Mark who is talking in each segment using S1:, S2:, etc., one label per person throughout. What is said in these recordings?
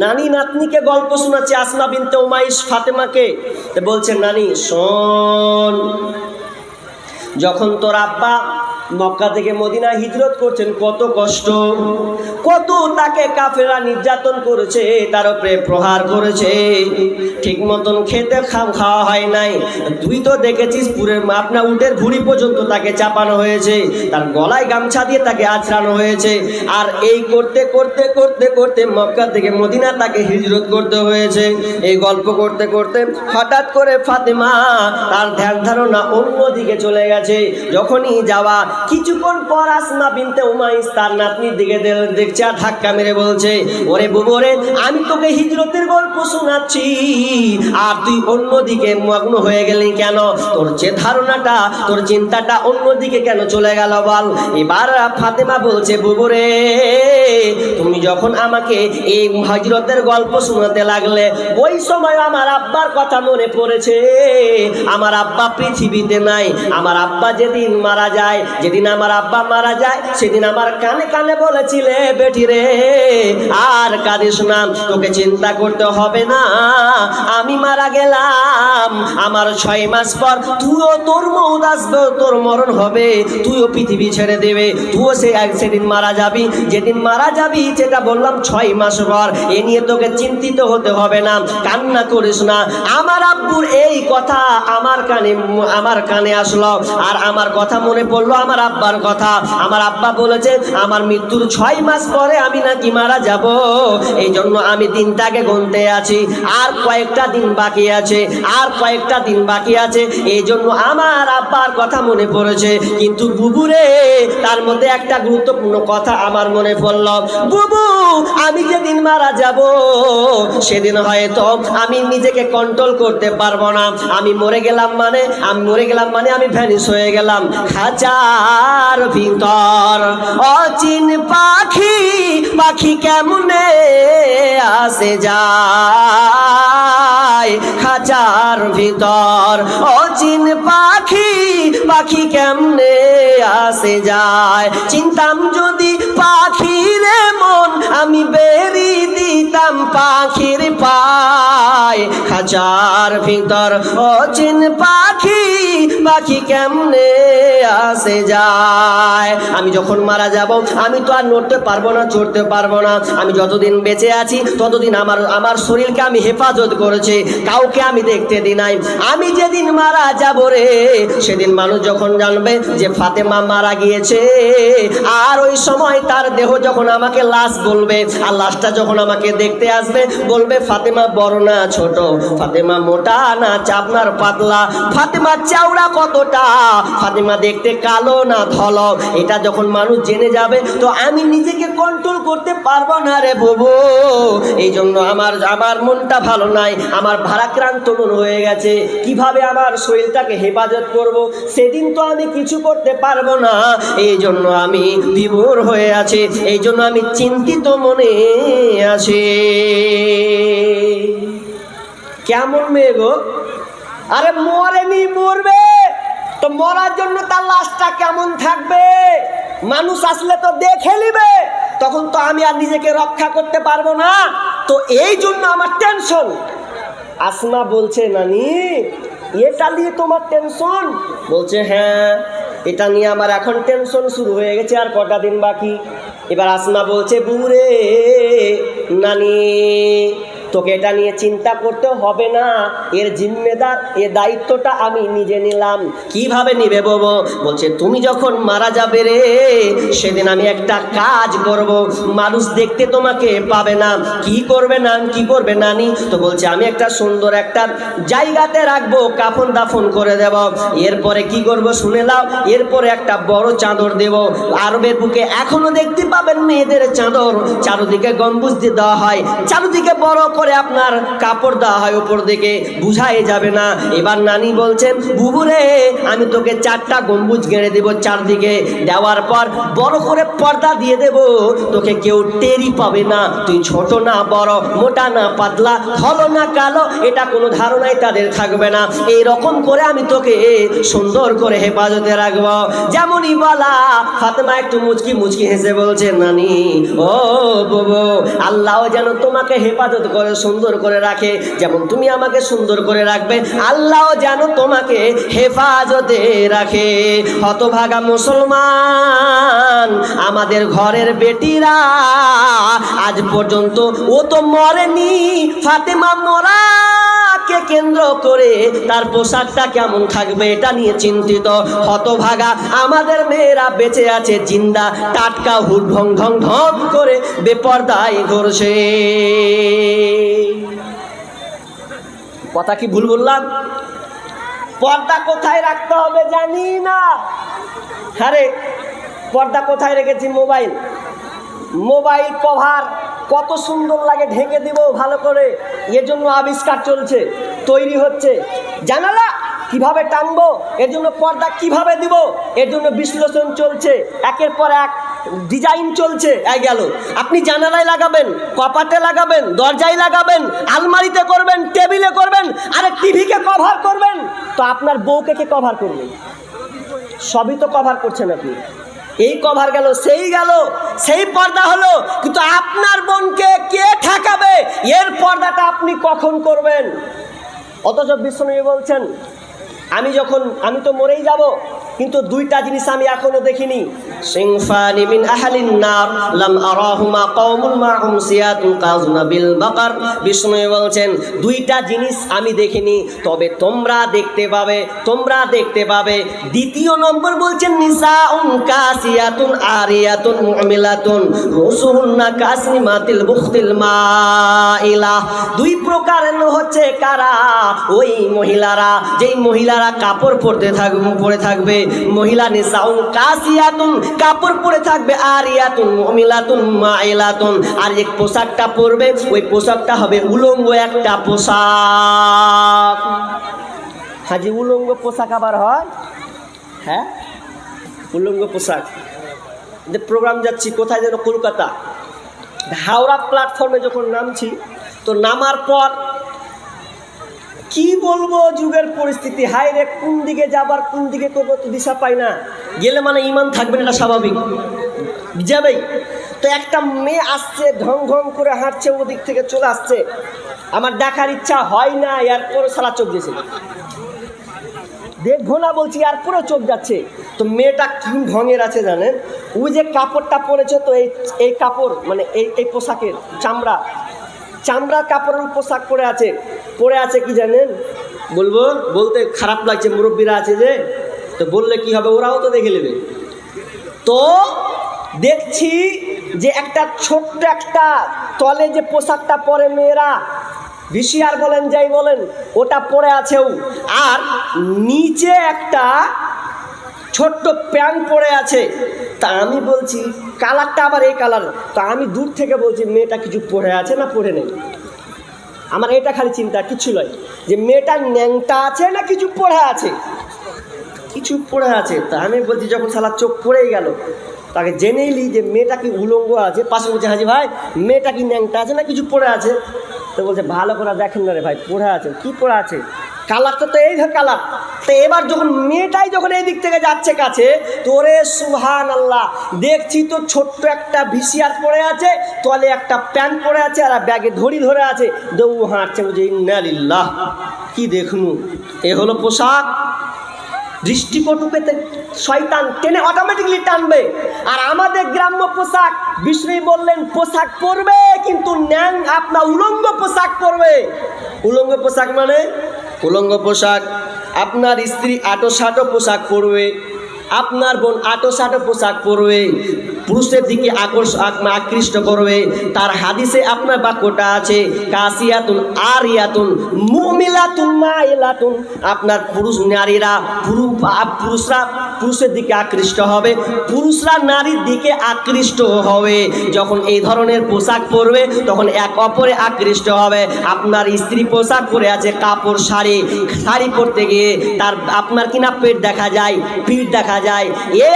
S1: নানি নাতনিকে গল্প শোনাচ্ছে, আসমা বিনতে উমাইস ফাতেমাকে। বলছে, নানি শোন, যখন তোর আব্বা মক্কা থেকে মদিনা হিজরত করছেন, কত কষ্ট, কত তাকে কাফেররা নির্যাতন করেছে, তার উপরে প্রহার করেছে, ঠিক মতন খেতে খাওয়া হয় নাই। তুই তো দেখেছিস পুরের আপনার উটের ভুঁড়ি পর্যন্ত তাকে চাপানো হয়েছে, তার গলায় গামছা দিয়ে তাকে আছড়ানো হয়েছে। আর এই করতে করতে করতে করতে মক্কা থেকে মদিনা তাকে হিজরত করতে হয়েছে। এই গল্প করতে করতে হঠাৎ করে ফাতেমা তার ধ্যান ধারণা অন্যদিকে চলে গেছে। যখনই যাওয়া কিছুক্ষণ পর আসমা বিনতে উমাইস তার নাতনির দিকে দেখছে আর ধাক্কা মেরে বলছে, ওরে বুবরে, আমি তোকে হিজরতের গল্প শোনাচ্ছি আর তুই অন্যদিকে মগ্ন হয়ে গেলি কেন? তোর যে ধারণাটা, তোর চিন্তাটা অন্যদিকে কেন চলে গেল বল? এবার ফাতেমা বলছে, বুবরে, তুমি যখন আমাকে এই হিজরতের গল্প শোনাতে লাগলে, ওই সময় আমার আব্বার কথা মনে পড়েছে। আমার আব্বা পৃথিবীতে নাই। আমার আব্বা যেদিন মারা যায়, যেদিন আমার আব্বা মারা যায়, সেদিন আমার কানে কানে বলেছিলে, বেটি রে আর কাঁদিস না, তোকে চিন্তা করতে হবে না, আমি মারা গেলাম, আমার 6 মাস পর তুইও তোর মৌত আসবে, তোর মরণ হবে, তুইও পৃথিবী ছেড়ে দেবে, তুইও সেদিন মারা যাবি। যেদিন মারা যাবি সেটা বললাম 6 মাস পর। এ নিয়ে তোকে চিন্তিত হতে হবে না, কান্না করিস না। আমার আব্বুর এই কথা আমার কানে আসলো, আর আমার কথা মনে পড়লো, আমার আব্বার কথা। আমার আব্বা বলেছে আমার মৃত্যুর 6 মাস পরে আমি নাকি মারা যাব। এই জন্য আমি দিনটাকে গুনতে আছি, আর কয়েকটা দিন বাকি আছে, আর কয়েকটা দিন বাকি আছে। এই জন্য আমার আব্বার কথা মনে পড়েছে। কিন্তু বুবুরে, তার মধ্যে একটা গুরুত্বপূর্ণ কথা আমার মনে পড়ল। বুবু, আমি যেদিন মারা যাব সেদিন হয়তো আমি নিজেকে কন্ট্রোল করতে পারবো না। আমি মরে গেলাম মানে আমি ভ্যানিশ হয়ে গেলাম। খাঁচার ভিতর অচিন পাখি, পাখি কেমনে আসে যায়, খাঁচার ভিতর অচিন পাখি, পাখি কেমনে আসে যায়। চিন্তাম যদি পাখির মন, আমি বেরি দিতাম পাখির পায়, খাঁচার ভিতর অচিন পাখি, পাখি কেমনে আসে যায়। আমি যখন মারা যাব আমি তো আর নড়তে পারবো না, চড়তে পারবো না। আমি যতদিন বেঁচে আছি ততদিন আমার শরীরকে আমি হেফাজত করেছি, কাউকে আমি দেখতে দিই নাই। আমি যেদিন মারা যাব রে, সেদিন মানুষ যখন জানবে যে ফাতেমা মারা গিয়েছে, আর ওই সময় তার দেহ যখন আমাকে লাশ বলবে, আর লাশটা যখন আমাকে দেখতে আসবে, বলবে ফাতেমা বড় না ছোট, ফাতেমা মোটা না চাপনার পাতলা, ফাতেমা চওড়া কতটা, ফাতেমা দেখতে কালো না ধলো, এটা যখন মানুষ জেনে যাবে তো আমি নিজেকে কন্ট্রোল করতে পারবো না রে বাবু। এই জন্য আমার মনটা ভালো নাই, আমার ভারাক্রান্ত মন হয়ে গেছে। কিভাবে আমার শরীরটাকে হেফাজত করব, সেদিন তো আমি কিছু করতে পারবো না। এই জন্য আমি বিভোর হয়ে আছি, এই জন্য আমি চিন্তিত মনে আছি। কেমন মেয়ে গো? আরে মরেনি, মরবে তো, মরার জন্য তার লাশটা কেমন থাকবে, মানুষ আসলে তো দেখে নিবে, তখন তো আমি আর নিজেকে রক্ষা করতে পারবো না। তো এই জন্য আমার টেনশন। আসমা বলছে, নানি এটা নিয়ে তোমার টেনশন? বলছে, হ্যাঁ, এটা নিয়ে আমার এখন টেনশন শুরু হয়ে গেছে, আর কটা দিন বাকি। এবার আসমা বলছে, বুড়ে নানি, তোকে এটা নিয়ে চিন্তা করতে হবে না, এর জিম্মেদার, এর দায়িত্বটা আমি নিজে নিলাম। কিভাবে নিবে বাবু? বলছে, তুমি যখন মারা যাবে রে, সেদিন আমি একটা কাজ করব, মানুষ দেখতে তোমাকে পাবে না। কি করবে না, কি করবে নানি? তো বলছে, আমি একটা সুন্দর একটা জায়গাতে রাখবো, কাফন দাফন করে দেব। এরপরে কি করব শুনে নাও, এরপরে একটা বড় চাদর দেব। আরবের বুকে এখনো দেখতে পাবেন মেয়েদের চাদর, চারদিকে গম্বুজ দিয়ে দেওয়া হয়, চারদিকে বড় করে আপনার কাপড় দেওয়া হয় উপর দিকে, বুঝাই যাবে না। এবার নানি বলছেন, বুবুরে আমি তোকে 4টা গম্বুজ গেড়ে দেব চারদিকে, দেওয়ার পর বড় করে পর্দা দিয়ে দেব, তোকে কেউ টেরি পাবে না। তুই ছোট না বড়, মোটা না পাতলা, ভালো না কালো, এটা কোনো ধারণাই তাদের থাকবে না। এইরকম করে আমি তোকে সুন্দর করে হেফাজতে রাখবো। যেমনই বলা, ফাতেমা একটু মুচকি মুচকি হেসে বলছে, নানি ও বাবু, আল্লাহ যেন তোমাকে হেফাজত করে সুন্দর করে রাখে, যেমন তুমি আমাকে সুন্দর করে রাখবে, আল্লাহ যেন তোমাকে হেফাজতে রাখে। হতভাগা মুসলমান, আমাদের ঘরের বেটিরা আজ পর্যন্ত ও তো মরেনি, ফাতেমা মরাকে কেন্দ্র করে তার পোশাকটা কেমন থাকবে এটা নিয়ে চিন্তিত। হতভাগা আমাদের মেয়েরা বেঁচে আছে, জিন্দা টাটকা, হুড ঢং ঢং ঢং করে বেপরদায় ঘুরছে। কথা কি ভুল বললাম? পর্দা কোথায় রাখতে হবে জানি না। আরে পর্দা কোথায় রেখেছি? মোবাইল কভার কত সুন্দর লাগে, ঢেকে দিব ভালো করে, এর জন্য আবিষ্কার চলছে, তৈরি হচ্ছে। জানালা কিভাবে টানবো, এর জন্য পর্দা কিভাবে দিব, এর জন্য বিশ্লেষণ চলছে, একের পর এক ডিজাইন চলছে। গেল আপনি জানালায় লাগাবেন, কপাটে লাগাবেন, দরজায় লাগাবেন, আলমারিতে করবেন, টেবিলে করবেন, আরে টিভিকে কভার করবেন, তো আপনার বউকে কে কভার করবেন? সবই তো কভার করছেন আপনি। এই কভার গেল, সেই পর্দা হলো, কিন্তু আপনার বোনকে কে ঠেকাবে, এর পর্দাটা আপনি কখন করবেন? অথচ বিশ্বনবী বলছেন, আমি তো মরেই যাব, কিন্তু 2টা জিনিস আমি এখনো দেখিনি। সিনফানি মিন আহলিন নার লাম আরাহুমা কওমুন মাহুম সিয়াতুন কাযনাবিল বাকার। বিষ্ণু বলছেন 2টা জিনিস আমি দেখিনি, তবে তোমরা দেখতে পাবে। দ্বিতীয় নম্বর বলছেন, নিসাউন কাসিয়াতুন আরিয়াতুন মুমিলাতুন রুসুহুন্না কাসনিমাতিল বুখতিল মাইলা। 2 প্রকারের হচ্ছে কারা? ওই মহিলারা, যেই মহিলারা কাপড় পরে থাকবে, মহিলা নিসাউন কাসিয়াতুন কাপড় পরে থাকবে, আরিয়াতুন মুমিলাতুন মাইলাতুন, আর এক পোশাকটা পরবে, ওই পোশাকটা হবে উলঙ্গ একটা পোশাক। হাজি উলঙ্গ পোশাক আবার হয়? হ্যাঁ, উলঙ্গ পোশাক। যে প্রোগ্রাম যাচ্ছি কোথায় যেন, কলকাতা, হাওড়া প্ল্যাটফর্মে যখন নামছি, তো নামার পর কি বলবো, যুগের পরিস্থিতি, হায় রে, কোন দিকে যাবার, কোন দিকে করবো তো দিশা পাই না। গেলে মানে ইমান থাকবে না, এটা স্বাভাবিক যাবেই। তো একটা মেয়ে আসছে, ঢং ঢং করে হাঁটছে, ওদিক থেকে চলে আসছে, আমার দেখার ইচ্ছা হয় না, এরপরে সারা চোখ গেছে, দেখবো না বলছি, এরপরেও চোখ যাচ্ছে। তো মেয়েটা কি ঢঙের আছে জানেন? ওই যে কাপড়টা পরেছে, তো এই কাপড় মানে এই পোশাকের চামড়া কাপড়ের পোশাক পরে আছে কি জানেন? বলতে খারাপ লাগছে, মুরব্বীরা আছে যে, তো বললে কি হবে, ওরাও তো দেখে নেবে। তো দেখছি যে একটা ছোট্ট একটা তলে যে পোশাকটা পরে মেয়েরা, ভিসিআর বলেন যাই বলেন, ওটা পরে আছেও, আর নিচে একটা ছোট্ট প্যান্ট পরে আছে। তা আমি বলছি কালারটা আবার এই কালার, তা আমি দূর থেকে বলছি মেয়েটা কিছু পরে আছে না পরে নেই। আমার এটা খালি চিন্তা, কিছু নয়, যে মেয়েটা ন্যাংটা আছে না কিছু পরে আছে, কিছু পরে আছে। তা আমি বলছি যখন শালা চোখ পড়েই গেল, তাকে জেনে নিই যে মেয়েটা কি উলঙ্গ আছে। পাশে বলছে, হাজি ভাই মেয়েটা কি ন্যাংটা আছে না কিছু পরে আছে? তো বলছে ভালো করে দেখেন না রে ভাই, পরে আছে। কি পরে আছে? কালারটা তো এই কালার। তো এবার যখন এই দিক থেকে যাচ্ছে কাছে, তোরে সুবহানাল্লাহ, দেখছি তো ছোট্ট একটা ভিসিআর পরে আছে, তলে একটা প্যান্ট পরে আছে, আর ব্যাগে ধরি ধরে আছে, দৌ হাঁটছে। বুঝে ইন্না লিল্লাহ, কি দেখনু, এ হলো পোশাক। দৃষ্টিকটু পেতে শয়তান টেনে অটোমেটিকলি টানবে। আর আমাদের গ্রাম্য পোশাক, বিষ্ণু বললেন পোশাক পরবে, কিন্তু আপনার উলঙ্গ পোশাক পরবে। উলঙ্গ পোশাক মানে, উলঙ্গ পোশাক আপনার স্ত্রী আটো সাটো পোশাক পরবে, আপনার বোন আটো সাটো পোশাক পরবে, পুরুষের দিকে আকৃষ্ট করবে। তার হাদিসে আপনার বাক্যটা আছে কাসিয়াতুন আরিয়াতুন মুমিলাতুন মাইলাতুন, আপনার পুরুষ নারীরা পুরুষরা পুরুষের দিকে আকৃষ্ট হবে, পুরুষরা নারীর দিকে আকৃষ্ট হবে। যখন এই ধরনের পোশাক পরবে তখন এক অপরে আকৃষ্ট হবে। আপনার স্ত্রী পোশাক পরে আছে, কাপড় শাড়ি পরতে গিয়ে তার আপনার কিনা পেট দেখা যায়, পিঠ দেখা যায়,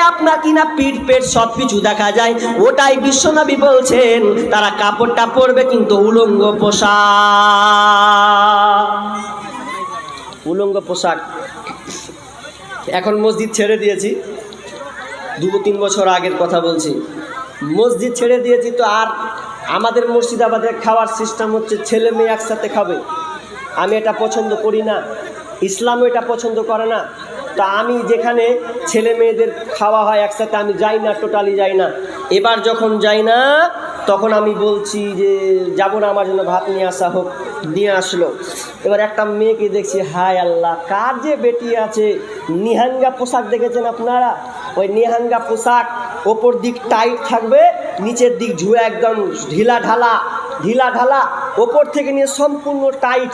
S1: আপনার কিনা পিঠ পেট সব কিছু দেখা যায়। ওটাই বিশ্বনবী বলছেন তারা কাপড়টা পরবে কিন্তু উলঙ্গ পোশাক। এখন মসজিদ ছেড়ে দিয়েছি, 2-3 বছর আগের কথা বলছি, মসজিদ ছেড়ে দিয়েছি তো আর আমাদের মুর্শিদাবাদের খাওয়ার সিস্টেম হচ্ছে ছেলে মেয়ে একসাথে খাবে। আমি এটা পছন্দ করি না, ইসলামও এটা পছন্দ করে না। তা আমি যেখানে ছেলে মেয়েদের খাওয়া হয় একসাথে আমি যাই না, টোটালি যাই না। এবার যখন যাই না তখন আমি বলছি যে যাবো না, আমার জন্য ভাত নিয়ে আসলো। এবার একটা মেয়েকে দেখছি, হায় আল্লাহ, কার যে বেটি আছে, নিহাঙ্গা পোশাক দেখেছেন আপনারা? ওই নিহাঙ্গা পোশাক, ওপর দিক টাইট থাকবে, নিচের দিক ঝুয়ে একদম ঢিলা ঢালা, ওপর থেকে নিয়ে সম্পূর্ণ টাইট।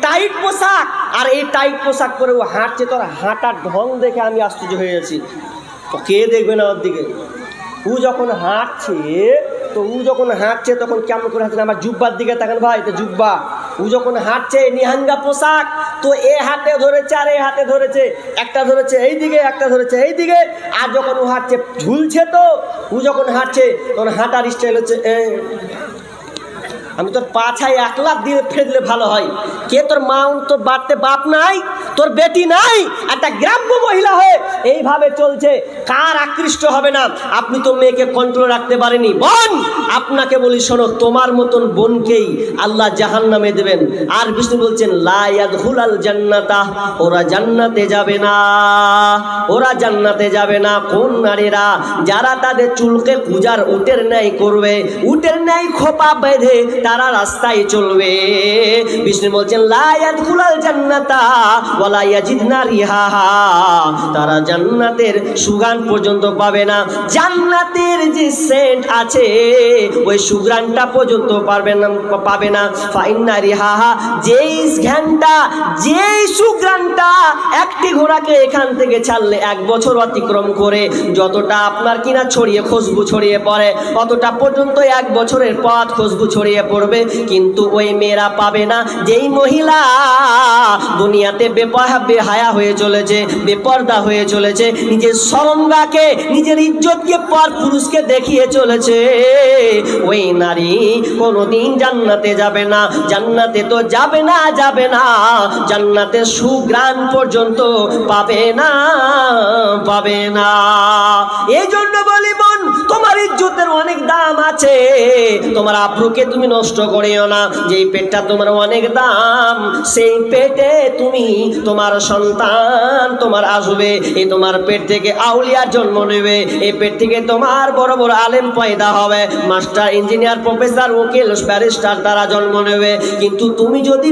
S1: টাইট পোশাক, আর এই টাইট পোশাক পরে ও হাঁটছে, তোর হাঁটার ঢং দেখে আমি আশ্চর্য হয়ে গেছি। কে দেখবে না ওর দিকে? ও যখন হাঁটছে তখন কেমন করে হাঁটছে? আমার জুব্বার দিকে তাকান ভাই, তো জুব্বা। ও যখন হাঁটছে নিহাঙ্গা পোশাক, তো এ হাতে ধরেছে আর এ হাতে ধরেছে, একটা ধরেছে এইদিকে, একটা ধরেছে এইদিকে। আর যখন ও হাঁটছে ঝুলছে, তো ও যখন হাঁটছে তখন হাঁটার স্টাইল হচ্ছে আমি তোর পাছায় 1 লাখ দিয়ে ফেললে ভালো হয়। কে তোর মা? তোর বাড়তে বাপ নাই, তোর বেটি নাই, একটা গ্রাম্য মহিলা হয়ে এইভাবে চলছে, কার আকৃষ্ট হবে না? আপনি তো মেয়েকে কন্ট্রোল রাখতে পারেনি। বোন, আপনাকে বলি শোনো, তোমার মতন বোনকেই আল্লাহ জাহান্নামে দেবেন। আর বিষ্ণু বলছেন লা ইয়াদখুলাল জান্নাতা, ওরা জান্নাতে যাবে না। কোন নারীরা? যারা তাদের চুলকে পূজার উটের ন্যায় করবে, উটের ন্যায় খোপা বেঁধে তারা রাস্তায় চলবে। বিষ্ণু বলছেন লা ইয়াদখুলাল জান্নাতা ওয়ালা ইয়াজিদনা রিহাহা, তারা জান্নাতের সুগান পর্যন্ত পাবে না। জান্নাতের যে সেন্ট আছে ওই সুগ্রানটা পর্যন্ত পাবে না। ফাইন্না রিহাহা, যেই ঘ্রাণটা, যেই সুগ্রানটা একটি ঘোড়াকে এখান থেকে ছাড়লে 1 বছর অতিক্রম করে যতটা আপনার কিনা খুশবু ছড়িয়ে পড়ে, অতটা পর্যন্ত 1 বছরের পথ খুশবু ছড়িয়ে পড়বে। কিন্তু ওই মেয়েরা পাবে না যেই মহিলা দুনিয়াতে বেহায়া হয়ে চলেছে, বেপর্দা হয়ে চলেছে, নিজের শরমগাকে, নিজের ইজ্জতকে পর পুরুষকে দেখিয়ে চলেছে। ওই নারী কোনোদিন জান্নাতে যাবে না। জান্নাতে তো যাবে না, জান্নাতের সুগ্রাণ পর্যন্ত পাবে না। এই জন্য বলি বোন, তোমার ইজ্জতের অনেক দাম আছে, তোমার আব্রুকে তুমি নষ্ট করিও না। যেই পেটটা তোমার অনেক দাম, সেই পেটে তুমি তোমার সন্তান তোমার আসবে। এই তোমার পেট থেকে আউলিয়ার জন্ম নেবে, এই পেট থেকে তোমার বড় বড় আলেম পয়দা হবে, মাস্টার, ইঞ্জিনিয়ার, প্রফেসর, উকিল, ব্যারিস্টার তারা জন্ম নেবে। কিন্তু তুমি যদি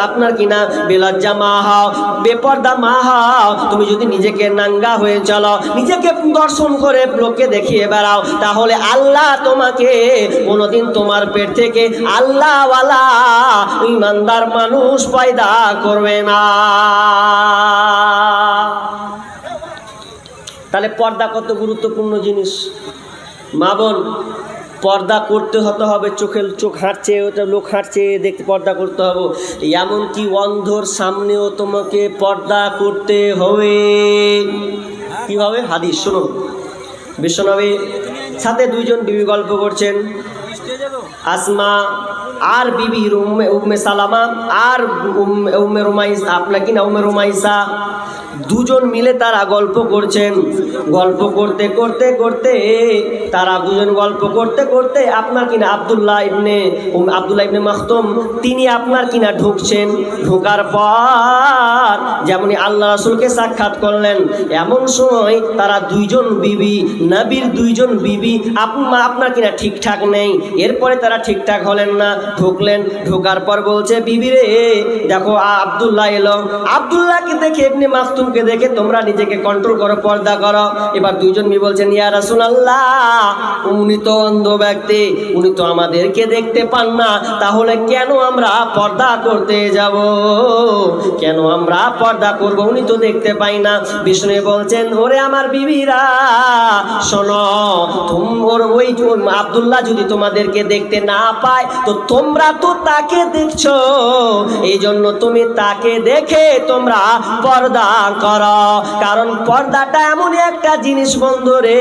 S1: আপনার কিনা বেলজ্জা মা হও, বেপর্দা মা হও, তুমি যদি নিজেকে নাঙ্গা হয়ে চলো, নিজেকে দর্শন করে লোককে দেখিয়ে বেড়াও, তাহলে আল্লাহ তোমাকে কোনোদিন তোমার পেট থেকে আল্লাহওয়ালা ইমানদার মানুষ পয়দা করবে না। তাহলে পর্দা কত গুরুত্বপূর্ণ জিনিস। মা বোন, পর্দা করতে হবে। চোখ হাঁটছে, ওটা লোক হাঁটছে দেখতে পর্দা করতে হবে। এমনকি অন্ধর সামনেও তোমাকে পর্দা করতে হবে। কীভাবে? হাদিস শোনো, বিশ্বনবী সাথে 2 জন বিবি গল্প করছেন, আসমা আর বিবি উম্মে সালামা আর উম্মে রুমাইসা, আপনার কিনা উম্মে রুমাইসা, 2 জন মিলে তারা গল্প করছেন। গল্প করতে করতে তারা 2 জন গল্প করতে আপনার কিনা আব্দুল্লাহ ইবনে মাখতুম তিনি আপনার কিনা ঢুকছেন। ঢোকার পর যেমনি আল্লাহ রাসূলকে সাক্ষাৎ করলেন, এমন সময় তারা 2 জন বিবি, নবীর 2 জন বিবি আপনার কিনা ঠিকঠাক নেই। এরপরে তারা ঠিকঠাক হলেন না, ঢুকলেন। ঢোকার পর বলছে বিবি রে দেখো আব্দুল্লাহ এলো। আব্দুল্লাহকে দেখে ইবনে মাকতুমকে দেখে তোমরা নিজেকে কন্ট্রোল করো, পর্দা করো। এবার দুইজন মেয়ে বলছেন ইয়া রাসূলুল্লাহ উনি তো অন্ধ ব্যক্তি, উনি তো আমাদেরকে দেখতে পান না, তাহলে কেন আমরা পর্দা করতে যাব, কেন আমরা পর্দা করব, উনি তো দেখতে পাই না। বিষ্ণু বলছেন ওরে আমার বিবিরা শোনো, তোমরা ওই আব্দুল্লাহ যদি তোমাদেরকে দেখতে না পায় তো তোমরা তো তাকে দেখছো, এই জন্য তুমি তাকে দেখে তোমরা পর্দা করো। কারণ পর্দাটা এমন একটা জিনিস বন্ধু রে,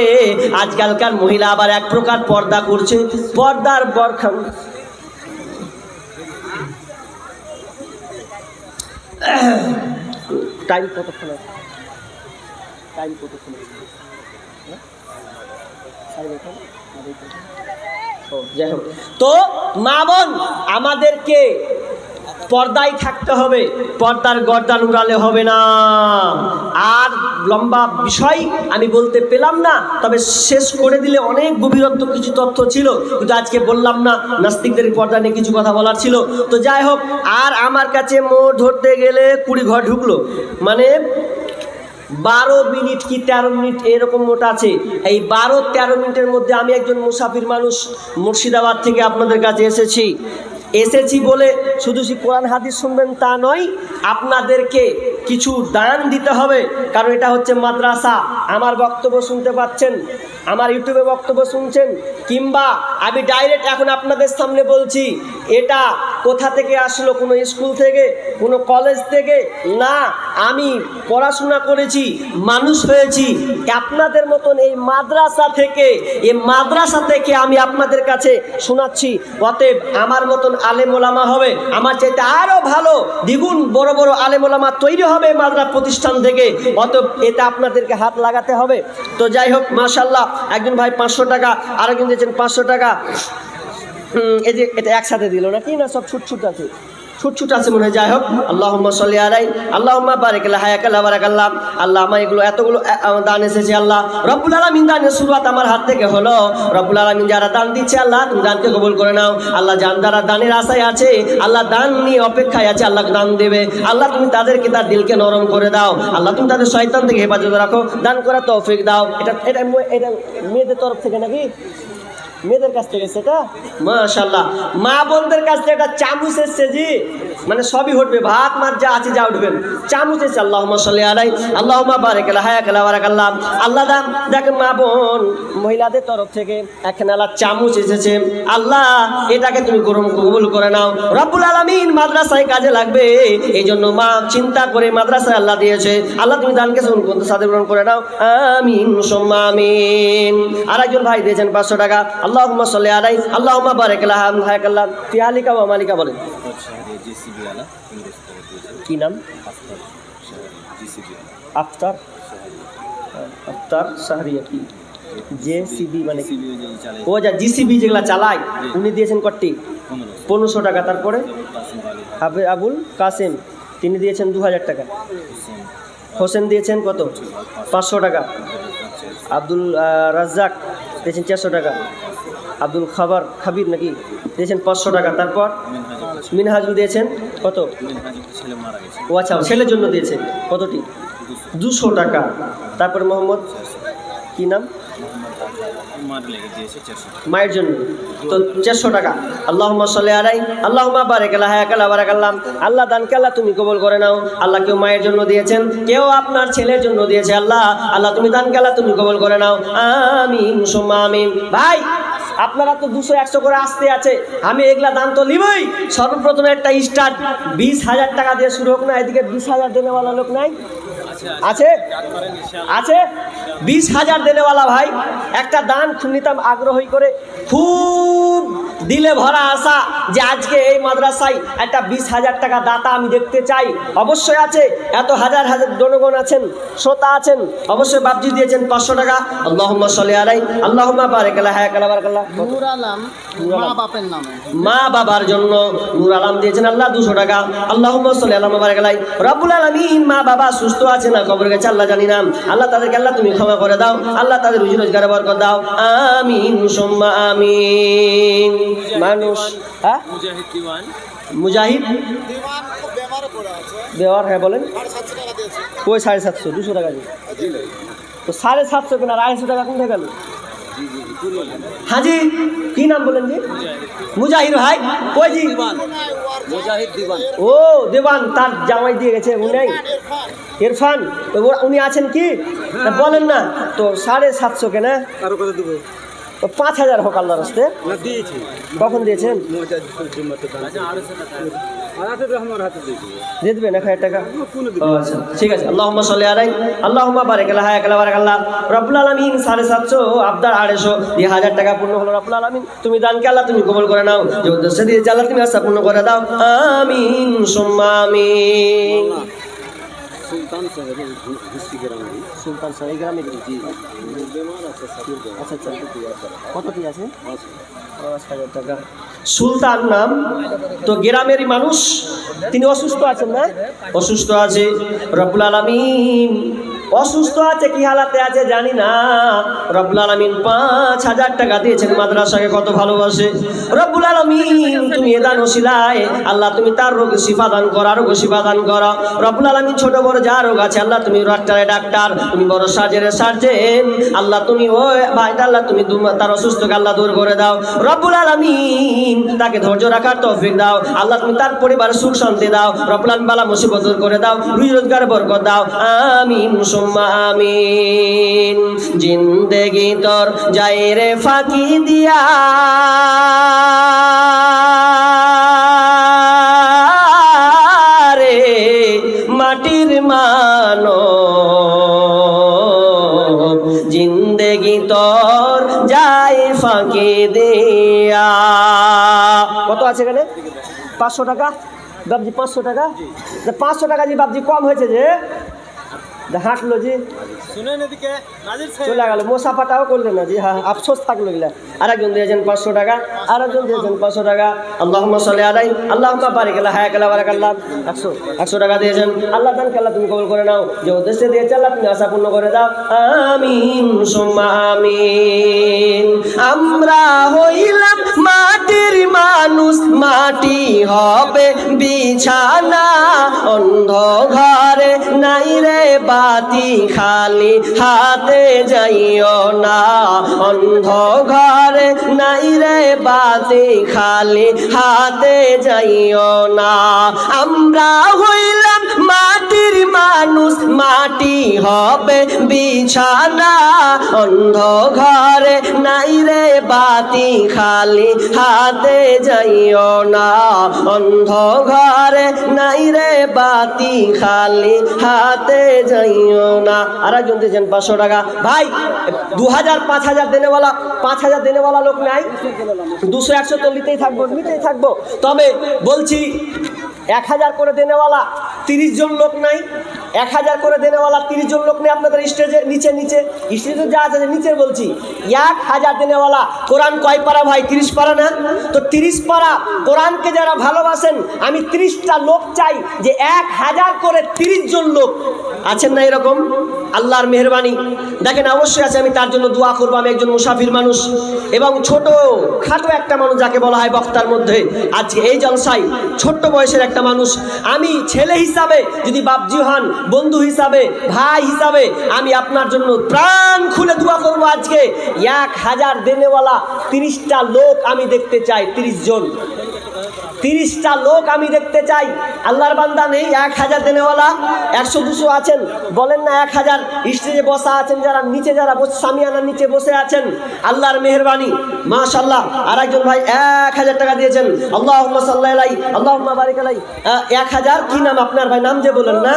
S1: আজকালকার মহিলা আবার এক প্রকার পর্দা করছে, পর্দার বরখান। টাইম কতক্ষণ আছে? টাইম কতক্ষণ আছে? যাই হোক, তো মা বোন আমাদেরকে পর্দায় থাকতে হবে, পর্দার গর্দান উড়ালে হবে না। আর লম্বা বিষয় আমি বলতে পেলাম না, তবে শেষ করে দিলে অনেক গভীরত্ব কিছু তথ্য ছিল, কিন্তু আজকে বললাম না, নাস্তিকদের পর্দা নিয়ে কিছু কথা বলার ছিল। তো যাই হোক, আর আমার কাছে মোট ধরতে গেলে 20 ঘর ঢুকলো, মানে 12 মিনিট কি 13 মিনিট এরকম মোট আছে। এই 12-13 মিনিটের মধ্যে আমি একজন মুসাফির মানুষ, মুর্শিদাবাদ থেকে আপনাদের কাছে এসেছি বলে শুধু কোরআন হাদিস শুনবেন তা নয়, আপনাদেরকে কিছু দান দিতে হবে। কারণ এটা হচ্ছে মাদ্রাসা, আমার বক্তব্য শুনতে পাচ্ছেন, আমার ইউটিউবে বক্তব্য শুনছেন, কিংবা আমি ডাইরেক্ট এখন আপনাদের সামনে বলছি, এটা কোথা থেকে আসলো, কোনো স্কুল থেকে, কোনো কলেজ থেকে না, আমি পড়াশোনা করেছি, মানুষ হয়েছি আপনাদের মতন এই মাদ্রাসা থেকে আমি আপনাদের কাছে শোনাচ্ছি। অতএব আমার মতন আলেম ওলামা হবে, আমার চাইতে আরও ভালো দ্বিগুণ বড় বড় আলেম ওলামা তৈরি হবে মাদ্রাসা প্রতিষ্ঠান থেকে, অতএব এটা আপনাদেরকে হাত লাগাতে হবে। তো যাই হোক, মাশাআল্লাহ, একজন ভাই 500 টাকা, আরেকজন দিয়েছেন 500 টাকা। এই যে এটা একসাথে দিল নাকি, না সব ছুট আছে, ছুট আছে মনে হয়। যাই হোক, আল্লাহুম্মা সাল্লি আলাইহি আল্লাহুম্মা বারিক আলা হায়াকাল্লাহ বারাকাল্লাহ। আল্লাহ আমার এগুলো এতগুলো দান এসেছে, আল্লাহ রব্বুল আলামিন দানের শুরুয়াত আমার হাত থেকে হলো। রব্বুল আলামিন যারা দান দিচ্ছে আল্লাহ তুমি দানকে কবুল করে নাও। আল্লাহ যারা দানের আশায় আছে, আল্লাহ দান নিয়ে অপেক্ষায় আছে, আল্লাহ দান দেবে, আল্লাহ তুমি তাদেরকে তার দিলকে নরম করে দাও, আল্লাহ তুমি তাদের শয়তান থেকে হেফাজত রাখো, দান করার তৌফিক দাও। এটা মেয়েদের তরফ থেকে নাকি, মেয়েদের কাছ থেকে সেটা মাশাআল্লাহ, মা বোনদের কাছ থেকে একটা চামচ এসছে জি, মানে সবই উঠবে, ভাত মাছ যা আছে যা উঠবেন, চামচ এসছে। আল্লাহুম্মা সাল্লি আলাইহি আল্লাহুম্মা বারিক আলা হায়াকাল্লাহ বারাকাল্লাহ। আল্লাহ দাম দেখেন মা বোন মহিলাদের তরফ থেকে এখানে আল্লাহ চামচ এসেছে, আল্লাহ এটাকে তুমি কবুল করে নাও। রব্বুল আলামিন মাদ্রাসায় কাজে লাগবে, এই জন্য মা চিন্তা করে মাদ্রাসায় আল্লাহ দিয়েছে, আল্লাহ তুমি দানকে সাদে গ্রহণ করে নাও, আমিন সুম্মা আমিন। আরেকজন ভাই দিয়েছেন 500 টাকা, আল্লাহুম্মা সাল্লি আলাইহি আল্লাহুম্মা বারিক আলা হায়াকাল্লাহ ফি আলিকা ওয়া মালিকা। বলেন কি নাম? আফতার সাহারিয়া। কি জেসিবি মানে? ও যা জিসিবি যেগুলা চালায়, উনি দিয়েছেন কটি? 1500 টাকা। তারপরে আবুল কাসেম, তিনি দিয়েছেন 2000 টাকা। হোসেন দিয়েছেন কত? 500 টাকা। আব্দুল রাজ্জাক দিয়েছেন 400 টাকা। আব্দুল খাবির নাকি দিয়েছেন 500 টাকা। তারপর মিনহাজুল দিয়েছেন কত? ও আচ্ছা, ছেলের জন্য দিয়েছে কতটি? 200 টাকা। তারপর মোহাম্মদ কি নাম? মায়ের জন্য তো 400 টাকা। আল্লাহুম্মা সাল্লি আলাইহি আল্লাহুম্মা বারিক আলা হায়াকাল্লাহ বারাকাল্লাহ। আল্লাহ দানকে আল্লাহ তুমি কবুল করে নাও। আল্লাহ কেউ মায়ের জন্য দিয়েছেন, কেউ আপনার ছেলের জন্য দিয়েছে, আল্লাহ তুমি দানকে আল্লাহ তুমি কবুল করে নাও, আমিন সুম্মা আমিন। ভাই আপনারা তো 200-100 করে আসতে আছে, আমি এগুলা দান তো নিবই। সর্বপ্রথমে একটা স্টার্ট 20,000 টাকা দিয়ে শুরু হোক না, এদিকে 20,000 দেনেওয়ালা লোক নাই? আছে 20,000 দেনেওয়ালা ভাই, একটা দান নিতাম আগ্রহী করে, খুব দিলে ভরা আশা যে আজকে এই মাদ্রাসায় একটা 20,000 টাকা দাতা আমি দেখতে চাই। অবশ্যই আছে, এত হাজার হাজার জনগণ আছেন, শ্রোতা আছেন, অবশ্যই বাপজি দিয়েছেন 500 টাকা। আল্লাহুম্মা সাল্লি আলাইহি আল্লাহুম্মা বারিক আলা হায়াকাল্লাহ বারাকাল্লাহ। নূর আলম মা বাপের নামে, মা বাবার জন্য নূর আলম দিয়েছেন আল্লাহ 200 টাকা। আল্লাহুম্মা সাল্লি আলা বারিক আলাইহি। রব্বুল আলামিন মা বাবা সুস্থ আছে আছে না কবরে গেছে আল্লাহ জানি না, আল্লাহ তাদেরকে আল্লাহ তুমি ক্ষমা করে দাও, আল্লাহ তাদের রুজি রোজগারে বরকত দাও, আমিন সুম্মা আমিন। মানুষ হ্যাঁ মুজাহিদ ব্যবহার হ্যাঁ বলেন ওই 750 200 টাকা দিয়ে তো 750 কেন আর 250 টাকা কোন গেল? হাজি কি নাম বলেন জি? মুজাহিদ ভাই কই জি? মুজাহিদ দিবান। ও দেবান তার জামাই দিয়ে গেছে উনি ইরফান, তো উনি আছেন কি বলেন না তো 750 কেন আরো কত দেব? 5000 হোক আল্লাহর রাস্তে। কখন দিয়েছেন? দিয়ে দেবেন 1000 টাকা। আচ্ছা ঠিক আছে। আল্লাহুম্মা সাল্লি আলাইহি আল্লাহুম্মা বারিক আলা হায়াকালা বারাকাল্লাহ রব্বুল আলামিন 750 আবদার 250 দিয়ে 1000 টাকা পূর্ণ হলো। রব্বুল আলামিন তুমি দানকে আল্লাহ তুমি কবুল করে নাও, যে উদ্দেশ্যে দিয়েছে আল্লাহ তুমি আশা পূর্ণ করে দাও, আমিন সুম্মা আমিন। সুলতান সাহেব সুলতান সাহেব এই গ্রামে আচ্ছা আচ্ছা কত কি আছে? 5000 টাকা। সুলতান নাম তো গ্রামেরই মানুষ, তিনি অসুস্থ আছেন না? অসুস্থ আছে। রব্বুল আলামিন অসুস্থ আছে কি হালাতে আছে জানি না, রব্বুল আলামিন 5000 টাকা দিয়েছেন। মাদ্রাসাকে কত ভালোবাসে রব্বুল আলামিন, তুমি এ দান ওসিলায় আল্লাহ তুমি তার রোগ শিফা দান করো, রোগ শিফা দান করো রব্বুল আলামিন। ছোট বড় যা রোগ আছে আল্লাহ তুমি ডাক্তার, তুমি বড় সার্জেন আল্লাহ তুমি ওই ভাইটা আল্লাহ তুমি তার অসুস্থকে আল্লাহ দূর করে দাও রব্বুল আলামিন। তাকে ধৈর্য রাখার তৌফিক দাও আল্লাহ, তুমি তার পরিবারের সুখ শান্তি দাও রব্বুল আলামিন। বালা মুসিবত দূর করে দাও, রুজি রোজগারে বরকত দাও, আমিন সুম্মা আমিন। জিন্দেগি তোর যায় রে ফাঁকি দিয়া রে মাটির মানব, জিন্দেগি তোর যায় ফাঁকি দিয়া। কত আছে এখানে? 500 টাকা বাবজি, 500 টাকা। 500 টাকা জি বাবজি কম হয়েছে যে হাঁটলো জি চলে গেল, মোসাফাটাও করলেন না জি। হ্যাঁ আফসোস থাকলো এগুলা। আরেকজন দিয়েছেন 500 টাকা, আরেকজন দিয়েছেন 500 টাকা। আল্লাহুম্মা সাল্লি আলাইহি আল্লাহুম্মা বারিক আলা হায়াকালা বারাকাল্লাহ 100 টাকা দিয়েছেন। আল্লাহ তাআলা আল্লাহ তুমি কবুল করে নাও, যে উদ্দেশ্যে দিয়েছে আল্লাহ তুমি আশা পূর্ণ করে দাও, আমিন সুম্মা আমিন। আমরা হইলাম মাটির মানুষ, মাটি হবে বিছানা, অন্ধ ঘরে নাই রে বাতি, খালি হাতে যাইও না। অন্ধ ঘরে নাই রে বাতি, খালি হাতে যাইও না। আমরা হইলাম মাটির মানুষ, মাটি হবে বিছানা, অন্ধ ঘরে নাই রে বাতি, খালি হাতে যাইও না। অন্ধ ঘরে নাই রে বাতি, খালি হাতে যাইও না। আর একজন দিয়েছেন 500 টাকা। ভাই 2000 5000 দেনেওয়ালা 5000 দেনেওয়ালা লোক নাই, 200 100 তো নিতেই থাকবো। তবে বলছি 1000 করে দেনেওয়ালা 30 জন লোক নাই, 1000 করে দেনেওয়ালা 30 জন লোক নেই আপনাদের স্টেজে নিচে স্টেজে যা আছে নিচে বলছি। 1000 দেনেওয়ালা কোরআন কয় পারা ভাই? 30 পারা না? তো 30 পারা কোরআনকে যারা ভালোবাসেন আমি 30টা লোক চাই, যে 1000 করে 30 জন লোক আছেন না এরকম? আল্লাহর মেহরবানি দেখেন অবশ্যই আছে, আমি তার জন্য দোয়া করবো। আমি একজন মুসাফির মানুষ এবং ছোট খাটো একটা মানুষ যাকে বলা হয় বক্তার মধ্যে। আজকে এই জলসায় ছোট্ট বয়সের একটা মানুষ, আমি ছেলে হিসাবে যদি বাপজি হন, বন্ধু হিসাবে, ভাই হিসাবে আমি আপনার জন্য প্রাণ খুলে দোয়া করবো। আজকে 1000 দেনেওয়ালা 30টা লোক আমি দেখতে চাই, 30টা লোক আমি দেখতে চাই। আল্লাহর বান্দা নেই 1000 দেনেওয়ালা, 100-200 আছেন বলেন না? 1000 স্টেজে বসা আছেন, যারা নিচে যারা সামিয়ানার নিচে বসে আছেন, আল্লাহর মেহরবানি মাশাআল্লাহ। আর একজন ভাই 1000 টাকা দিয়েছেন। আল্লাহুম্মা সাল্লি আলাইহি আল্লাহুম্মা বারিক আলাইহি। 1000 কি নাম আপনার ভাই? নাম যে বলেন না?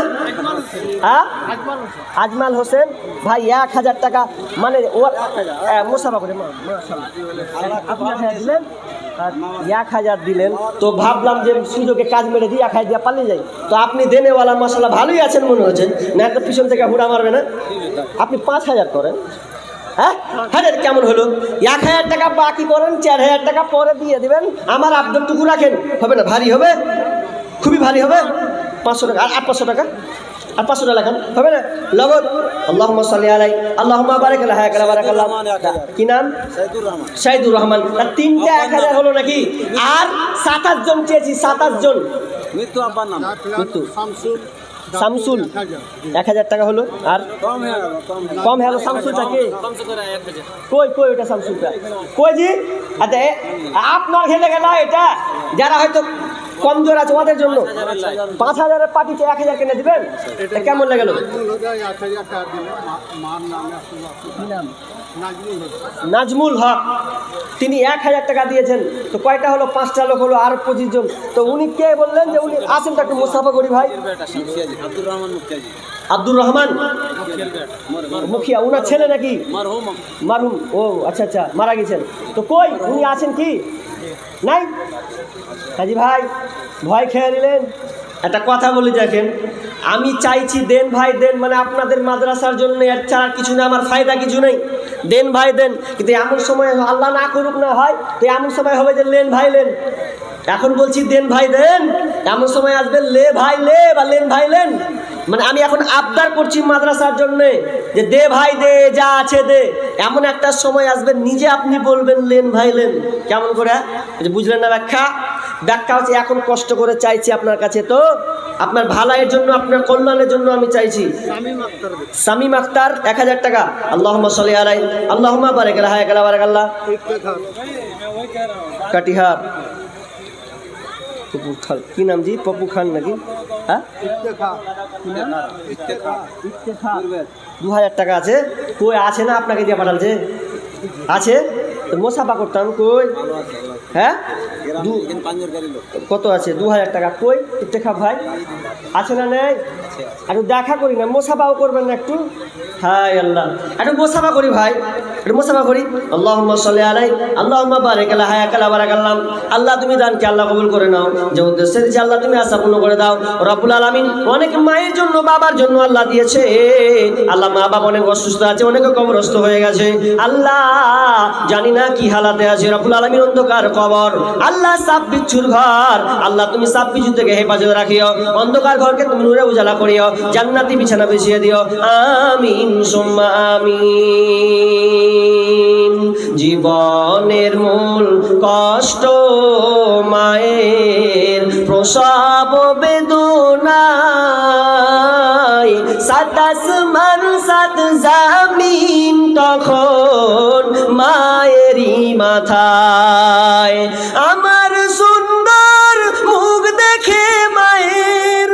S1: আজমাল হোসেন ভাই 1000 টাকা মানে মুসাফা করে মাশাআল্লাহ আপনি দিলেন 1000 দিলেন। তো ভাবলাম যে সুযোগে কাজ মেরে দিই 1000 দিয়ে পালিয়ে যাই। তো আপনি দেনেওয়ালা মাশাআল্লাহ ভালোই আছেন মনে হচ্ছে, না একটা পিছন থেকে হুড়া মারবে না? আপনি 5000 করেন। হ্যাঁ কেমন হলো? 1000 টাকা বাকি করেন, 4000 টাকা পরে দিয়ে দিবেন। আমার আবদারটুকু রাখেন, হবে না? ভারী হবে, খুবই ভারী হবে। 500 টাকা আর 500 টাকা আর 500 টাকা লেখান, হবে না? লগত আল্লাহুম্মা সাল্লি আলাই আল্লাহুম্মা বারিক আলা হায়াকালা বারাকাল্লাহ। কি নাম? সাইদুর রহমান। তার তিনটা 1000 হলো নাকি? আর 27 জন চেয়েছি, 27 জন।
S2: মৃত্যু আব্বার নাম
S1: মৃত্যু শামসুল 1000 টাকা হলো। আর কম হলো শামসুলটা কে? কই ওটা শামসুলটা কই জি? আচ্ছা আপনার খেলে গেল এটা, যারা হয়তো কমজোর আছে ওদের জন্য 5000-এর পার্টিতে 1000 কিনে দিবেন, এটা কেমন লাগলো? নাজমুল হক, তিনি 1000 টাকা দিয়েছেন। তো কয়টা হলো? 5টা লোক হলো, আর 25 জন। তো উনি কে বললেন যে উনি আসেন, তো একটু মুসাফা করি ভাই। আব্দুর রহমান মুখিয়া, উনার ছেলে নাকি? মারহুম। ও আচ্ছা আচ্ছা, মারা গেছেন। তো কই উনি আছেন কি? নাই কাজী ভাই, ভয় খেয়ে নিলেন। একটা কথা বলি দেখেন, আমি চাইছি দেন ভাই দেন, মানে আপনাদের মাদ্রাসার জন্য, এর ছাড়া কিছু না, আমার ফায়দা কিছু নেই। দেন ভাই দেন, কিন্তু এমন সময় আল্লাহ না করুক না হয়, তো এমন সময় হবে যে লেন ভাই লেন। এখন বলছি দেন ভাই দেন, এমন সময় আসবে লে ভাই লে বা লেন ভাই লেন। মানে আমি এখন আবদার করছি মাদ্রাসার জন্য যে দে ভাই দে, যা আছে দে। এমন একটা সময় আসবে নিজে আপনি বলবেন লেন ভাই লেন। কেমন করে? বুঝলেন না ব্যাখ্যা? ব্যাখ্যা হচ্ছে এখন কষ্ট করে চাইছি আপনার কাছে, তো আপনার ভালাইয়ের জন্য, আপনার কল্যাণের জন্য আমি চাইছি। শামীম আক্তার 1000 টাকা। আল্লাহুম্মা সাল্লি আলাই আল্লাহুম্মা বারিক আলা হায়াকালা বারাকাল্লাহ। কাটিহার পপু খান, কি নাম জি? পপু খান নাকি? হ্যাঁ 2000 টাকা আছে। কই আছে না? আপনাকে দিয়ে পাঠালছে আছে তো মোসাফা করতাম। কই? হ্যাঁ কত আছে? 2000 টাকা। কই ইত্তেখাব ভাই আছে না? নেই? একটু দেখা করি না, মোসাফাও করবেন না একটু? হায় আল্লাহ, একটু মোসাফা করি ভাই, একটু মোসাফা করি। আল্লাহুম্মা সাল্লি আলাই আল্লাহুম্মা বারিক আলা হায়াকালা বারাকাল্লাহ। আল্লাহ তুমি দানকে আল্লাহ কবুল করে নাও, যে উদ্দেশ্যে দিয়েছে আল্লাহ তুমি আশা পূর্ণ করে দাও রব্বুল আলামিন। অনেক মায়ের জন্য, বাবার জন্য আল্লাহ দিয়েছে। আল্লাহ মা বাবা অনেক অসুস্থ আছে, অনেকে কবরস্থ হয়ে গেছে। আল্লাহ জানি না কি হালাতে আছে রব্বুল আলামিন, অন্ধকার কবর, আল্লাহ সাপ বিচ্ছুর ঘর, আল্লাহ তুমি সাপ বিচ্ছু থেকে হেফাজত রাখিও, অন্ধকার ঘরকে তুমি নূরে উজালা করিও, জান্নাতি বিছানা বিছিয়ে দিও। আমিন সুম্মা আমিন। জীবনের মূল কষ্ট মায়ের প্রসব বেদনায়, সাত আসমান সাত জামিন তখন মায়েরই মাথায়। আমার সুন্দর মুখ দেখে মায়ের।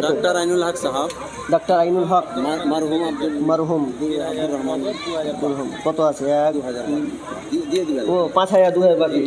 S2: ডক্টর আইনুল হক সাহেব,
S1: ডক্টর আইনুল হক
S2: মারহুম
S1: কত আছে? 1000
S2: দিয়ে দিবেন।
S1: ও 5000 2000 বাকি।